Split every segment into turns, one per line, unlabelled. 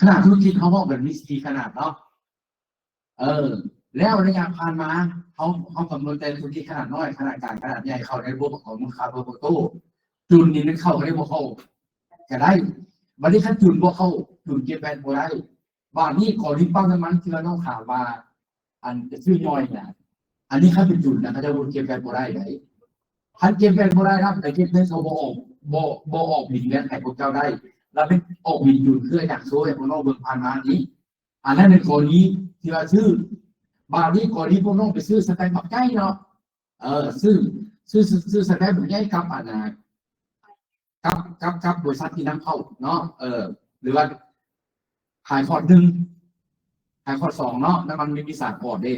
ขนาดธุรกิจเขาบอกแบบนี้สี่ขนาดเนาะแล้วระยะผ่านมาเขากำหนดแต่ธุรกิจขนาดน้อยขนาดกลางขนาดใหญ่เข้าในระบบของมูลค่าเพิ่มโตจุนนี่มันเข้าได้บ่เข้าก็ได้วันนี้ขั้นจุนบ่เข้าจุนเก็บแบนบ่ได้บ้านนี้ก่อนที่ปั๊มน้ำมันที่เราต้องข่าวว่าอันจะชื่อย่อยเนี่ยอันนี้ขั้นเป็นจุนนะเขาจะวนเก็บแบนบ่ได้ไหนขั้นเก็บแบนบ่ได้ครับแต่เก็บในเขาบ่ออกบินแบนให้พวกเจ้าได้แล้วเป็นออกบินอยู่เพื่ออยากช่วยพวกน้องเบิ่งผ่านมานี้อันนั้นในกรณีที่ว่าชื่อบางนี้ก่อนนี้พวกน้องไปซื้อสแตนด์บักใหญ่เนาะซื้อสแตนด์บักใหญ่กับอันนะกับบริษัทที่นำเข้าเนาะหรือว่าขายคอร์ดหนึ่งขายคอร์ดสองเนาะแล้วมันมีศาสตร์คอร์ดเด้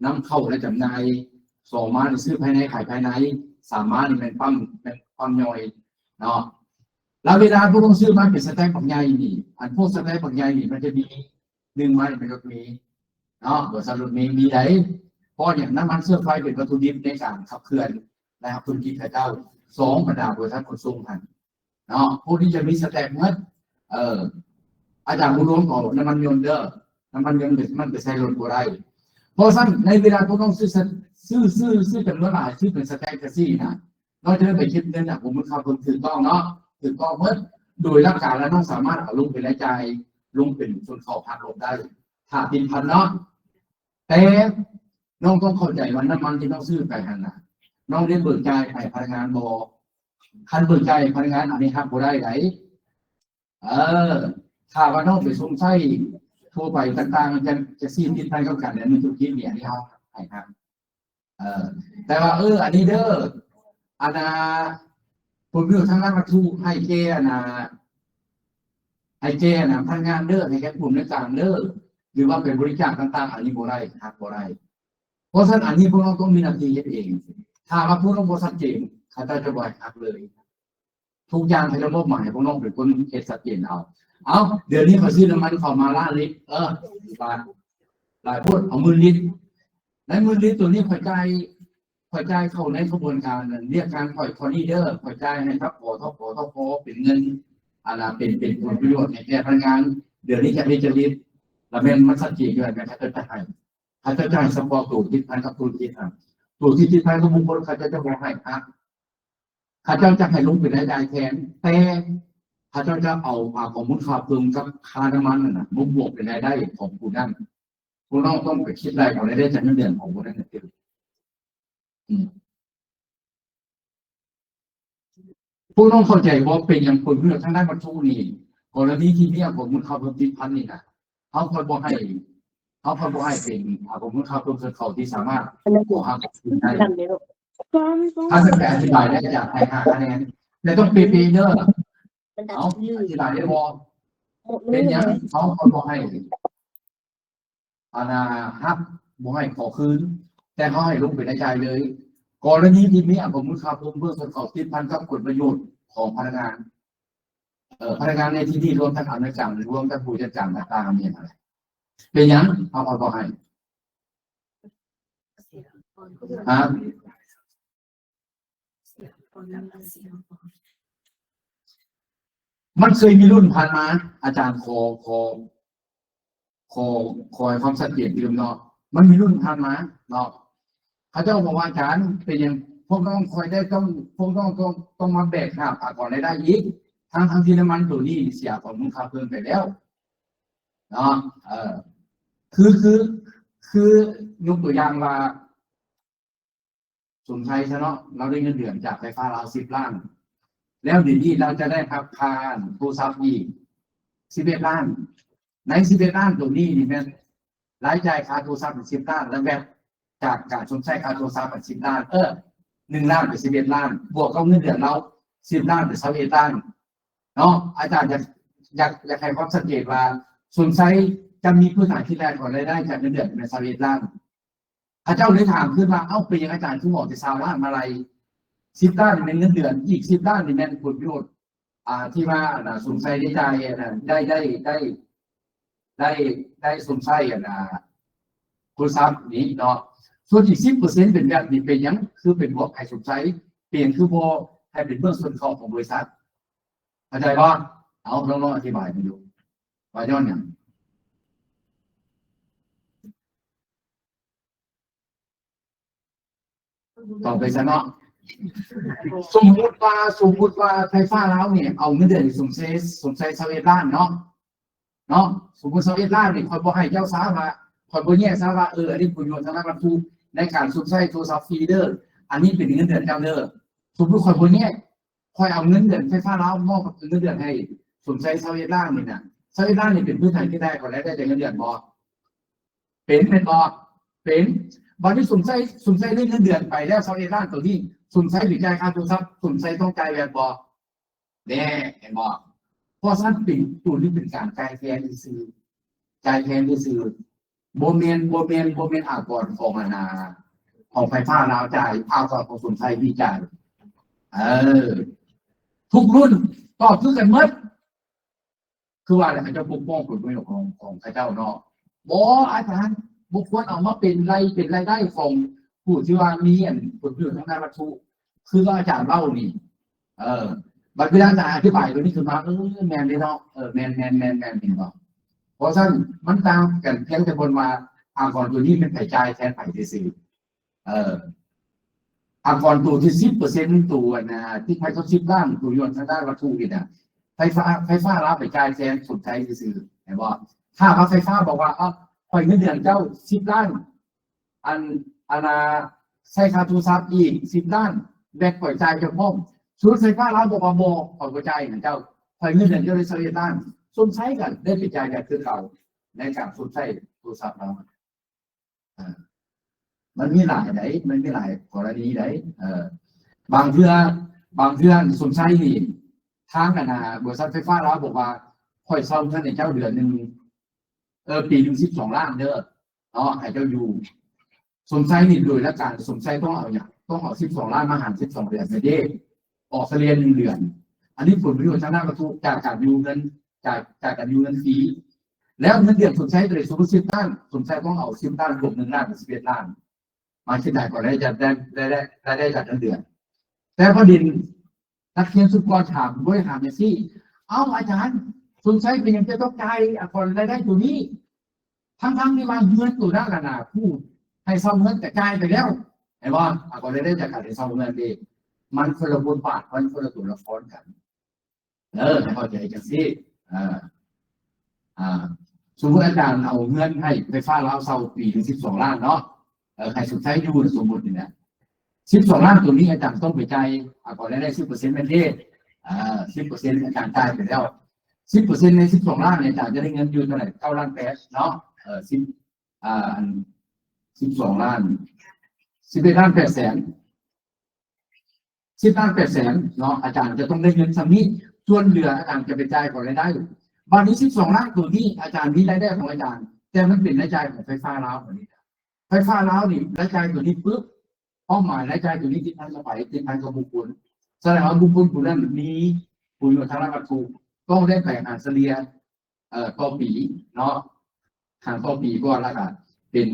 นำเข้าและจำหน่ายสองมาซื้อภายในขายภายในสามมานี่เป็นปั๊มย่อยเนาะแล้วเวลาพวกน้องซื้อมาเป็นสแตนด์บักใหญ่นี่อันพวกสแตนด์บักใหญ่นี่มันจะมีหนึ่งมาเป็นรถเมล์เนาะบริษัทรถเมล์มีไหนเพราะอย่างน้ำมันเชื้อไฟเป็นวัตถุดิบในการขับเคลื่อนนะครับธุรกิจเจ้าสองบรรดาบริษัทขนส่งพันเนาะพวกที่จะมีสแตนด์เมื่ออาจารย์ผู้ร่วมของน้ำมันยนต์น้ำมันยนต์มันไปใช้รถบัวได้เพราะฉะนั้นในเวลาพวกน้องซื้อเป็นรถหลายซื้อเป็นสแตนด์แท็กซี่นะเราจะไปคิดเงินจากผมมันขับรถถือต้องเนาะถือต้องเมื่อโดยหลักการแล้วน้องสามารถเอาลงเป็นรายจ่ายลงเป็นส่วนเข้าผ่านลงได้ถ้าติดพันเนาะแต่น้องต้องเข้าใจว่าน้ำมันที่น้องซื้อไปหันนะน้องได้เบิกจ่ายให้พนักงานบอคันเบิกจ่ายพนักงานอันนี้ครับบ่ได้ไหนถ้าว่าน้องไปสงสัยทั่วไปต่างๆจะซีนติดพันกับกันเนี่ยมันธุรกิจเนี่ยที่เขาให้ครับแต่ว่าอันนี้เด้ออันน่ะผมอยู่ทางด้านวัตถุให้แก่นะพนักงานเด้อให้แก่กลุ่มในต่างเด้อหรือว่าเป็นบริจาคต่างๆอันนี้บ่ได้ครับบ่ได้เพราะฉะนั้นอันนี้พวกเราต้องมีหน้าที่เฮ็ดเองถ้าว่าพวกเราบ่ชัดเจนเขาจะบ่ให้ครับเลยทุกอย่างที่ระบบหมายพวกน้องเป็นคนเฮ็ดชัดเจนเอาเดี๋ยวนี้เขาซื้อน้ำมันเข้ามาล้านลิตรบาทหลายพูดเอา10,000 ลิตรใน10,000 ลิตรตัวนี้ข่อยจ่ายเข้าในกระบวนการเรียกการข่อยคอนี่เด้อข่อยจ่ายให้ครับพอเป็นเงินเป็นผลประโยชน์ให้แก่พนักงานเดี๋ยวนี้จะลิตรแล้วมันชัดเจนด้วยนะครับจะให้เขาจะจ่ายสปอร์ตตัวที่พันกับตัวที่ทำตัวที่พันกับบุคคลเขาจะบอกให้ครับเขาจะให้ลงเป็นรายได้แทนแต่เขาจะเอาของมูลค่าเพิ่มกับค่าน้ำมันน่ะบวกเป็นรายได้ของผู้นั้นผู้น้องต้องไปคิดรายของรายได้จากเงินเดือนของผู้นั้นเองผู้น้องเข้าใจว่าเป็นอย่างคนเพื่อทั้งด้านบรรทุกนี่กรณีที่เนี่ยผมมูลค่าเพิ่ม10,000นี่นะเขาคอยบอกให้เป็นผมมูลค่าเพิ่มส่วนเขาที่สามารถบอกให้ได้ถ้าจะอธิบายได้จากให้5 คะแนนแต่ต้องปีเนอร์เอาอธิบายได้พอเป็นอย่างเขาบอกให้ฮับบอกให้ขอคืนแต่เขาให้ลงไปในใจเลยกรณีที่นี้ผมมูลค่าเพิ่มส่วนเขา10,000กับผลประโยชน์ของพนักงานในที่นี้รวมทั้งอนุกรรมรวมทั้งผู้จัดการต่างๆเนี่ยอะไรเป็นอย่างเขาบอกให้มันเคยมีรุ่นผ่านมาอาจารย์ขอความชัดเจนดื่มเนาะมันมีรุ่นผ่านมาเนาะเขาเจ้าบอกว่าอาจารย์เป็นอย่างพวกต้องคอยได้พวกต้องมาแบกหน้าก่อนได้อีกทั้งที่น้ำมันตัวนี้เสียของมูลค่าเพิ่มไปแล้วเนาะคือยกตัวอย่างว่าสมชัยซะเนาะเราได้เงินเดือนจากไฟฟ้าเรา10 ล้านแล้วเดี๋ยวนี้เราจะได้รับค่าโทรศัพท์อีก11 ล้านใน11 ล้านตัวนี้นี่แม่รายจ่ายค่าโทรศัพท์10 ล้านแล้วแบบจากการสมชัยค่าโทรศัพท์10 ล้าน1 ล้านเป็น11 ล้านบวกกับเงินเดือนเรา10 ล้านเป็น21 ล้านเนาะอาจารย์อยากให้ความสังเกตว่าสมชัยจะมีพื้นฐานที่แรงกว่ารายได้จากเงินเดือนเป็น21 ล้านพระเจ้าเลยถามขึ้นมาเป็นยังอาจารย์ที่บอกจะ20 ล้านมาอะไร10 ล้านเป็นเงินเดือนอีก10 ล้านเป็นผลประโยชน์ที่ว่าสมชัยได้ใจได้สมชัยคุณทรัพย์นี้เนาะส่วนอีก10%เป็นแบบนี้เป็นยังคือเป็นบวกให้สมชัยเปลี่ยนคือพอให้เป็นเบื้องส่วนของบริษัทเข้าใจป่ะเอาลองอธิบายมาดู ว่าย้อนอย่างต่อไปซะเนาะสมมุติว่าไฟฟ้าแล้วเนี่ยเอาเงินเดือนสมใช้ชาวเวียดนามเนาะสมมติชาวเวียดนามเนี่ยคอยบอกให้เจ้าสาวมาคอยบอกแยกสาวว่าอันนี้ประโยชน์สำหรับผู้ในการสมใช้โทรศัพท์ฟรีเดอร์อันนี้เป็นเงินเดือนเจ้าเด้อสมมติคอยบอกแยกคอยเอาเงินเดือนไฟฟ้าแล้วมอบเงินเดือนให้สมใช้ชาวเวียดนามนี่นะชาวเวียดนามนี่เป็นผู้ไทยที่ได้ก่อนแล้วได้เงินเดือนบ่เป็นบ่เป็นวันที่สมใช้ได้เงินเดือนไปแล้วชาวเวียดนามตัวนี้สมใช้หรือจ่ายค่าโทรศัพท์สมใช้ต้องจ่ายแบบบ่แน่เห็นบ่เพราะฉะนั้นเป็นตัวนี้เป็นการจ่ายแทนซื้อจ่ายแทนซื้อโบเมนอากรของของไฟฟ้าลาวจ่ายอากรของสมใช้พี่จ่ายเออทุกรุ่นก็คือกันหมดคือว่าอะไรเจ้าปกป้องผลประโยชน์ของพระเจ้าเนาะบ่อาจารย์บุคคลเอามาเป็นรายได้ของผู้ที่ว่ามีผลประโยชน์ทางด้านวัตถุคืออาจารย์เล่านี่บัดเวลาจะอธิบายตัวนี้ขึ้นมาแมนเลยเนาะแมนจริงเนาะเพราะฉะนั้นมันตามกันเพียงแต่บนมาอากรตัวนี้เป็นไผ่ใจแทนไผ่ซื่ออากรตัวที่10%ตัวนะที่ไผ่เขา10ล้านตัวยนต์ทางด้านวัตถุนี่นะไฟฟ้ารับไปจ่ายแทนสุดใจซื่อเห็นบ่ถ้าไฟฟ้าบอกว่าปล่อยเงินเดือนเจ้า10ล้านอันใช้ค่าโทรศัพท์อีก10ล้านแบกปล่อยจ่ายเจ้าพ่อชุดไฟฟ้าร้านบอกว่าโมปล่อยจ่ายเจ้าปล่อยเงินเดือนเจ้าได้10ล้านส่วนใช้กันได้ไปจ่ายกันคือเก่าในการส่วนใช้โทรศัพท์เรามันมีหลายไหนมันมีหลายกรณีไหนบางเพื่อนส่วนใช้นี่ทางกันบริษัทไฟฟ้าเราบอกว่าค่อยเช่าเงินในเจ้าเดือนหนึ่งปีนึง12 ล้านเด้อเนาะให้เจ้าอยู่สมใช้นี่โดยและการสมใช้ต้องเอา12 ล้านมาหาร12 เดือนไม่ได้ออกเรียน1 เดือนอันนี้ผลประโยชน์ทางด้านวัตถุจากการยูเงินจากการยูเงินฟรีแล้วเงินเดือนสมใช้โดยสมมติ10 ล้านสมใช้ต้องเอา10 ล้านบวก1 ล้านเป็น11 ล้านมาคิดได้ก่อนได้จากเงินเดือนแต่ประเด็นนักเรียนสุกรถามบริหารเนี่ยสิอาจารย์สมใช้เป็นยังจะต้องจ่ายก่อนรายได้ตัวนี้ทั้งที่มาเงินตัวนั้นน่ะผู้ให้ซ่อมเงินแต่จ่ายไปแล้วไอ้ว่าก่อนรายได้จากการซ่อมเงินเองมันคนละบทบาทมันคนละตัวละครกันให้เข้าใจกันสิสมมติอาจารย์เอาเงินให้ไฟฟ้าเราเช่าปีถึง12 ล้านเนาะใครสุดท้ายอยู่สมมติเนี่ย12 ล้านตัวนี้อาจารย์ต้องไปจ่ายก่อนได้10%เป็นเท่10%อาจารย์จ่ายไปแล้ว10%ใน12 ล้านเนี่ยอาจารย์จะได้เงินอยู่เท่าไหร่9 ล้าน8เนาะ12 ล้าน11 ล้าน8 แสน10 ล้าน8 แสนเนาะอาจารย์จะต้องได้เงินสำนี้ส่วนเหลืออาจารย์จะไปจ่ายก่อนรายได้บางนี้12 ล้านตัวนี้อาจารย์มีรายได้ของอาจารย์แต่มันเป็นรายจ่ายของไฟฟ้าลาวตัวนี้ไฟฟ้าลาวนี่รายจ่ายตัวนี้ปุ๊บเป้าหมายรายจ่ายตัวนี้ที่ทางสบายที่ทางกับบุคคลแสดงว่าบุคคลผู้นั้นมีผู้อยู่ทางวัตถุต้องได้แบ่งหารเฉลี่ยต่อปีเนาะหารต่อปีก็แล้วกันเป็น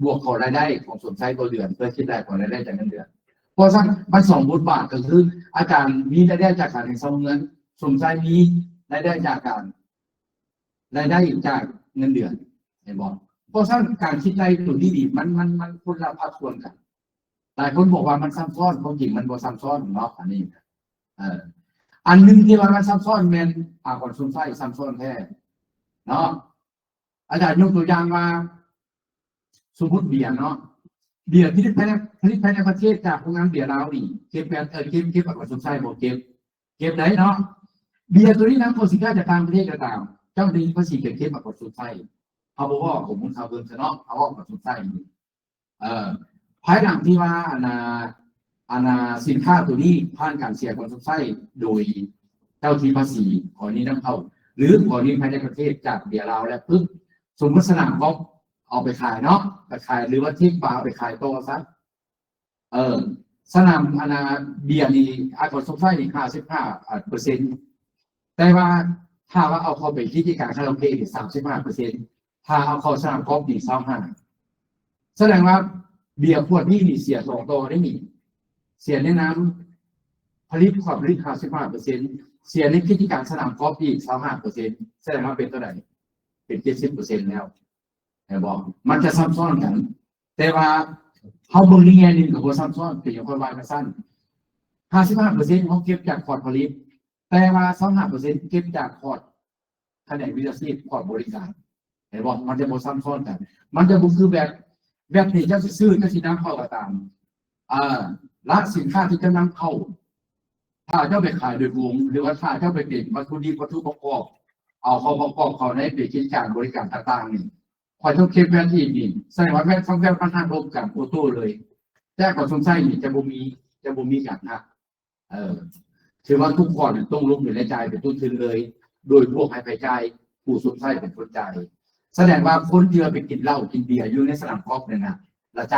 บวกของรายได้ของส่วนใช้ตัวเดือนเพื่อคิดได้ของรายได้จากเงินเดือนเพราะฉะนั้นมัน2 บทบาทก็คืออาจารย์มีรายได้จากการซ่อมเงินส่วนใช้มีรายได้จากการรายได้จากเงินเดือนเห็นบอกเพราะฉะนั้นการคิดรายตัวนี้ดีมันคนละภาคส่วนกันหลายคนบอกว่ามันซ้ำซ้อนความจริงมันบ่ซ้ำซ้อนเนาะอันนี้อันนึงที่ว่ามันซ้ำซ้อนแมนก่อนซุ่มไส้ซ้ำซ้อนแท้เนาะอาจารย์ยกตัวอย่างมาสมมติเบียร์เนาะเบียร์ที่ผลิตภายในประเทศจากโรงงานเบียร์เรานี่เก็บก่อนซุ่มไส้บอกเก็บไหนเนาะเบียร์ตัวนี้นำเข้าสินค้าจากต่างประเทศก็ตามเจ้าหน้าที่ภาษีเก็บก่อนซุ่มไส้เขาบอกว่าผมเอาเงินเนาะเอาก่อนซุ่มไส้ภายหลังที่ว่าสินค้าตัวนี้ผ่านการเสียก่อนซุ่มไส้โดยเจ้าที่ภาษีขอนี้นำเข้าหรือขอนี้ภายในประเทศจากเบียร์เราแล้วปึ๊บสมมติสนามก็เอาไปขายเนาะไปขายหรือว่าที่ปลาไปขายโตซะสนามเบียร์นี่ก่อนซุ่มไส้นี่55%แต่ว่าถ้าว่าเอาเข้าไปที่การคาราโอเกะนี่35%ถ้าเอาเข้าสนามกอล์ฟนี่25%แสดงว่าเบียร์ขวดนี้นี่เสีย2 ตัวได้มีเสียในน้ำผลิตความ 55%เสียในกิจการสนามกอล์ฟอีก25%แสดงว่าเป็นเท่าไหร่ เป็น70%แล้วแต่บอกมันจะซับซ้อนกัน แต่ว่าเขาเบิ่งในแง่หนึงกับบ่ซับซ้อนเป็นอย่างค่อยว่ากันสั้น55%เขาเก็บจากพอร์ตผลิตแต่ว่า25%เก็บจากพอร์ตแผนกวิชาชีพพอร์ตบริการเห็นบอกมันจะบ่ซับซ้อนกันมันจะบ่คือแบบที่เจ้าซื้อเจ้าสินำเข้าก็ตามร้านสินค้าที่จะนำเข้าถ้าเจ้าไปขายโดยวงหรือว่าถ้าเจ้าไปเก็บวัตถุดิบวัตถุประกอบเอาเข้าประกอบเขาในไปกิจการบริการต่างๆนี่พอเจ้าเก็บแวดที่นี่แสดงว่าแวดทั้งแวดมันหักลบกันโอโต้เลยแต่ก่อนสงสัยนี่จะบ่มีกันนะถือว่าทุกคนต้องลงอยู่ในใจเป็นต้นทุนเลย โดยพวกให้ไปจ่ายผู้สงสัยเป็นคนจ่ายแสดงว่าคนที่ไปกินเหล้ากินเบียร์อยู่ในสนามกอล์ฟเนี่ยนะละใจ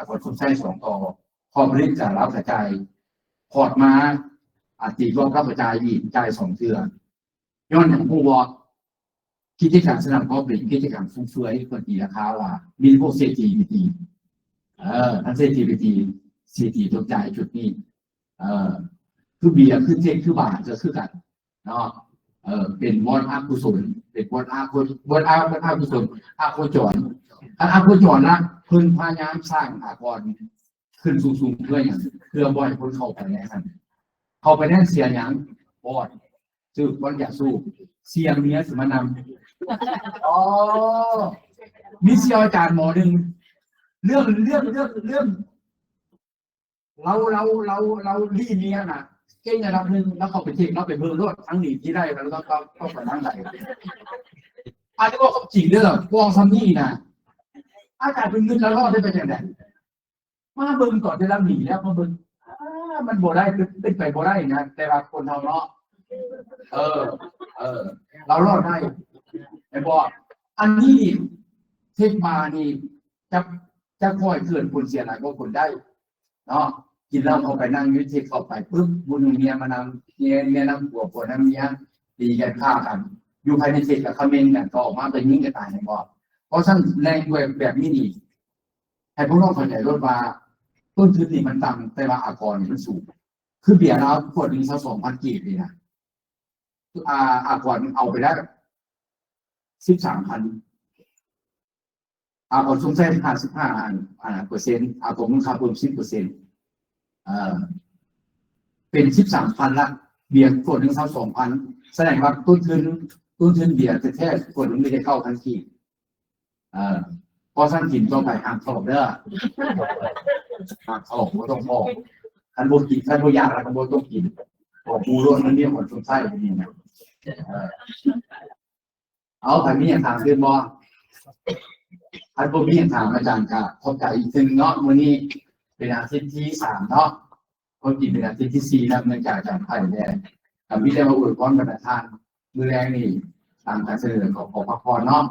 ก่อนสงสัย2 ต่อพอผลิตจากเรากระจายพอร์ตมาตีรวมกับกระจายอีกจ่าย2 เทื่อย้อนอย่างผู้บอกกิจการสนามกอล์ฟเป็นกิจการฟุ่มเฟือยคนตีราคาว่ามีพวกเศรษฐีไปตีทั้งเศรษฐีไปตีเศรษฐีต้องจ่ายจุดนี้คือเบียร์คือเทคคือบาทจะคือกันเนาะเป็นวอนอากุศลเป็นวอนอากุศลอาโคจรอาโคจรนะเพิ่นพยายามสร้างอากรขึ้นสูงๆเพื่ออย่างเพื่อบ่อยคนเข้าไปนะครับเข้าไปนั่นเสียอย่างบอดชื่อบอลอยากสู้เสียงเนี้ยสมานำอ๋อมีเสียอาจารย์หมอหนึ่งเรื่องเราลีเนี้ยนะเก่งระดับหนึ่งแล้วเขาไปเทคเราไปเบิ่งรถทั้งหนีที่ได้แล้วก็ไปนั่งไหนอาจจะบอกเขาจริงเด้อวองซัมนี่นะอาจารย์เป็นเงินแล้วรอดได้ไปอย่างไรมาเบิ่งก่อนจะรับหนีแล้วมาเบิ่งมันโบได้เป็นไปโบได้นะแต่ว่าคนเราเนาะเรารอดได้ไอ้บอกอันนี้เทคมานี่จะคอยเกิดผลเสียหายก็คนได้เนาะกินเหล้าเข้าไปนั่งยืดเทคเข้าไปปุ๊บบุญเมียมานำเมียนำผัวน้ำเมียตีกันฆ่ากันอยู่ภายในเทคกับคอมเมนต์กันก็ออกมาเป็นยิ่งกระต่ายในบ่อเพราะฉะนั้นแรงแบบนี้ดีให้พวกเราเข้าใจรถว่าต้นทุนนี่มันต่ำแต่ว่าอากรมันสูงคือเบียร์เราขวดนึง2,000 กีบเลยนะอากรเอาไปได้13,000อากรสงสัย55%อากรมันค่าเพิ่ม10%เป็น13,000ละเบียร์ขวดนึง2,000แสดงว่าต้นทุนเบียร์แท้ๆขวดนึงไม่ได้เข้าทันทีพอสั่งกินต้องไปห้ามเข้าเด้อห้ามเข้าก็ต้องพอคันโบกินคันโบยากแล้วคันโบต้องกินบอกปูร่วนมันเนี่ยผลสงสัยแบบนี้นะเอาไปมีอย่างถามเพื่อนบอคันโบมีอย่างถามอาจารย์ค่ะขอบใจอีกทีเนาะวันนี้เป็นอาทิตย์ที่3เนาะคนกินเป็นอาทิตย์ที่4แล้วเนื่องจากอาจารย์ไผ่แดงกับพี่ได้มาอวยพรบรรดาท่านมือแรงนี่ตามการเสนอของพระพรเนาะ